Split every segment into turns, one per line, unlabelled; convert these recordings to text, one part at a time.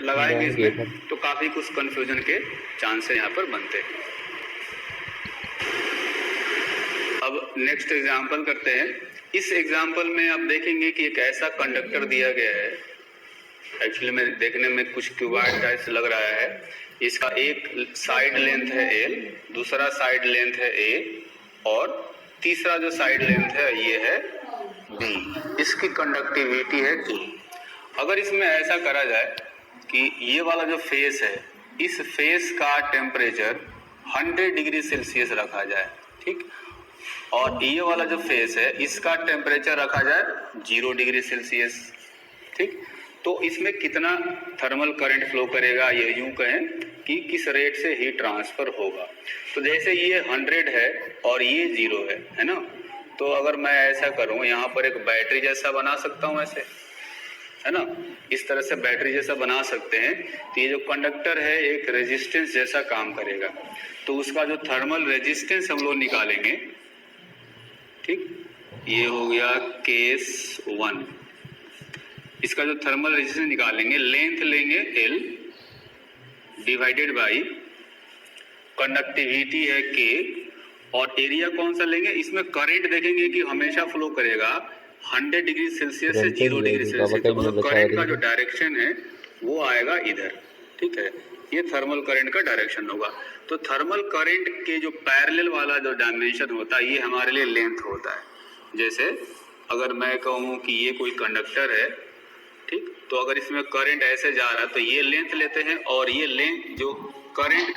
लगाएंगे इसमें तो काफी कुछ कंफ्यूजन के चांसेस यहाँ पर बनते हैं। अब नेक्स्ट एग्जांपल करते हैं। इस एग्जांपल में आप देखेंगे कि एक ऐसा कंडक्टर दिया गया है, एक्चुअली में देखने में कुछ क्यूबॉइड टाइप लग रहा है। इसका एक साइड लेंथ है L, दूसरा साइड लेंथ है A और तीसरा जो साइड लेंथ है ये है B। इसकी कंडक्टिविटी है K। अगर इसमें ऐसा करा जाए कि ये वाला जो फेस है, इस फेस का टेम्परेचर 100 डिग्री सेल्सियस रखा जाए, ठीक, और ये वाला जो फेस है इसका टेम्परेचर रखा जाए 0 डिग्री सेल्सियस, ठीक, तो इसमें कितना थर्मल करंट फ्लो करेगा, ये यूं कहें कि किस रेट से हीट ट्रांसफर होगा। तो जैसे ये 100 है और ये 0 है ना, तो अगर मैं ऐसा करूं, यहाँ पर एक बैटरी जैसा बना सकता हूं ऐसे, है ना, इस तरह से बैटरी जैसा बना सकते हैं। तो ये जो कंडक्टर है एक रेजिस्टेंस जैसा काम करेगा, तो उसका जो थर्मल रेजिस्टेंस हम लोग निकालेंगे, ठीक, ये हो गया केस 1। इसका जो थर्मल रेजिस्टेंस निकालेंगे, लेंथ लेंगे L डिवाइडेड बाई कंडक्टिविटी है K और एरिया कौन सा लेंगे, इसमें करंट देखेंगे कि हमेशा फ्लो करेगा 100 डिग्री सेल्सियस से 0 डिग्री सेल्सियस, तो करंट का जो डायरेक्शन है वो आएगा इधर, ठीक है, ये थर्मल करंट का डायरेक्शन होगा। तो थर्मल करंट के जो पैरेलल वाला जो डायमेंशन होता है ये हमारे लिए लेंथ होता है। जैसे अगर मैं कहूँ कि ये कोई कंडक्टर है, ठीक, तो अगर इसमें करंट ऐसे जा रहा है तो ये लेंथ लेते हैं और ये लेंथ जो करंट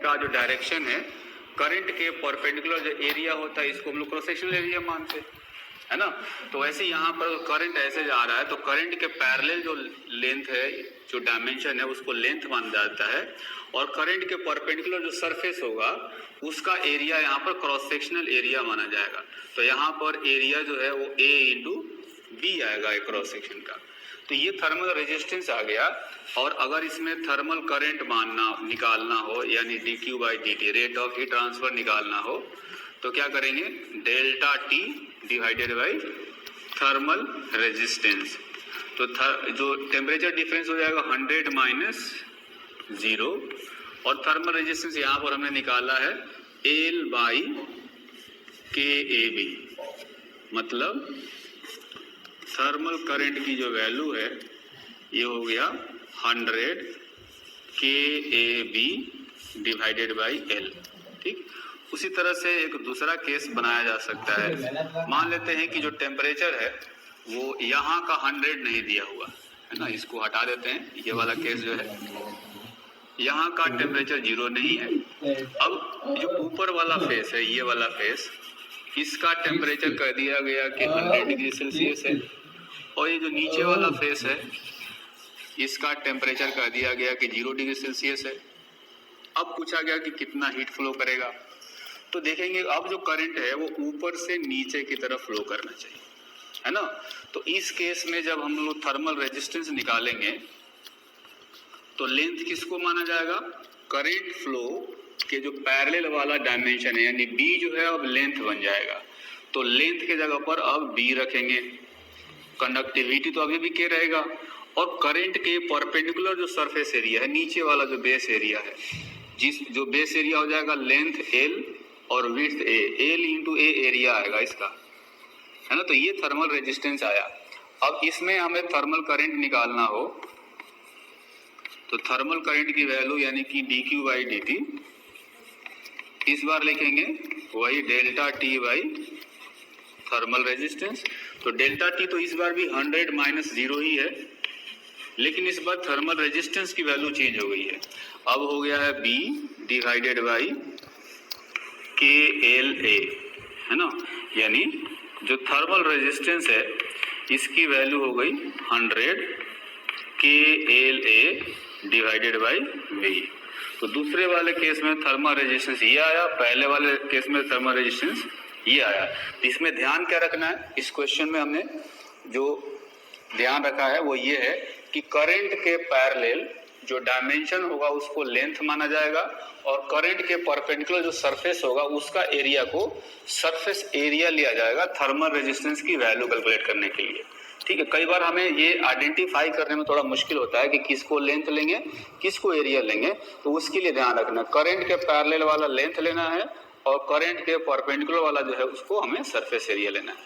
का जो डायरेक्शन है, करंट के परपेंडिकुलर जो एरिया होता है इसको हम लोग क्रॉस सेक्शनल एरिया मानते हैं, है ना। तो ऐसे यहाँ पर करंट ऐसे जा रहा है तो करंट के पैरेलल जो लेंथ है, जो डायमेंशन है उसको लेंथ माना जाता है, और करंट के परपेंडिकुलर जो सरफेस होगा उसका एरिया यहाँ पर क्रॉस सेक्शनल एरिया माना जाएगा। तो यहाँ पर एरिया जो है वो A इंटू B आएगा एक क्रॉस सेक्शन का। तो ये थर्मल रेजिस्टेंस आ गया। और अगर इसमें थर्मल करंट निकालना हो, यानी dQ/dt rate of heat transfer निकालना हो, तो क्या करेंगे, delta T divided by thermal resistance. तो जो टेम्परेचर डिफरेंस हो जाएगा 100 माइनस 0 और थर्मल रेजिस्टेंस यहाँ पर हमने निकाला है L/KAB, मतलब थर्मल करंट की जो वैल्यू है ये हो गया 100 KAB डिवाइडेड बाई L, ठीक। उसी तरह से एक दूसरा केस बनाया जा सकता है। मान लेते हैं कि जो टेम्परेचर है वो यहाँ का 100 नहीं दिया हुआ है ना, इसको हटा देते हैं। ये वाला केस जो है यहाँ का टेम्परेचर 0 नहीं है। अब जो ऊपर वाला फेस है, ये वाला फेस, इसका टेम्परेचर कह दिया गया कि 100 डिग्री सेल्सियस है, और ये जो नीचे वाला फेस है इसका टेम्परेचर कह दिया गया कि 0 डिग्री सेल्सियस है। अब पूछा गया कि कितना हीट फ्लो करेगा, तो देखेंगे अब जो करंट है वो ऊपर से नीचे की तरफ फ्लो करना चाहिए, है ना। तो इस केस में जब हम लोग थर्मल रेजिस्टेंस निकालेंगे तो लेंथ किसको माना जाएगा, करंट फ्लो के जो पैरेलल वाला डायमेंशन है, यानी B जो है अब लेंथ बन जाएगा। तो लेंथ के जगह पर अब B रखेंगे, कंडक्टिविटी तो अभी भी K रहेगा, और करंट के परपेंडिकुलर जो सरफेस एरिया है, नीचे वाला जो बेस एरिया है, जो बेस एरिया हो जाएगा लेंथ L और width A, L into A area आएगा इसका, है ना। तो ये थर्मल रेजिस्टेंस आया। अब इसमें हमें थर्मल करंट निकालना हो तो थर्मल करंट की वैल्यू यानी कि dQ/dt इस बार लिखेंगे वही delta T by thermal resistance. तो डेल्टा T तो इस बार भी 100 माइनस 0 ही है, लेकिन इस बार थर्मल रेजिस्टेंस की वैल्यू चेंज हो गई है। अब हो गया है B डिवाइडेड बाई KLA, है ना, यानी जो थर्मल रेजिस्टेंस है इसकी वैल्यू हो गई 100 KLA डिवाइडेड बाई V। तो दूसरे वाले केस में थर्मल रेजिस्टेंस ये आया, पहले वाले केस में थर्मल रेजिस्टेंस ये आया। इसमें ध्यान क्या रखना है, इस क्वेश्चन में हमने जो ध्यान रखा है वो ये है कि करंट के पैरेलल जो डायमेंशन होगा उसको लेंथ माना जाएगा और करंट के परपेंडिकुलर जो सरफेस होगा उसका एरिया को सरफेस एरिया लिया जाएगा थर्मल रेजिस्टेंस की वैल्यू कैलकुलेट करने के लिए। ठीक है, कई बार हमें ये आइडेंटिफाई करने में थोड़ा मुश्किल होता है कि किसको लेंथ लेंगे किसको एरिया लेंगे, तो उसके लिए ध्यान रखना करंट के पैरेलल वाला लेंथ लेना है और करंट के परपेंडिकुलर वाला जो है उसको हमें सरफेस एरिया लेना है।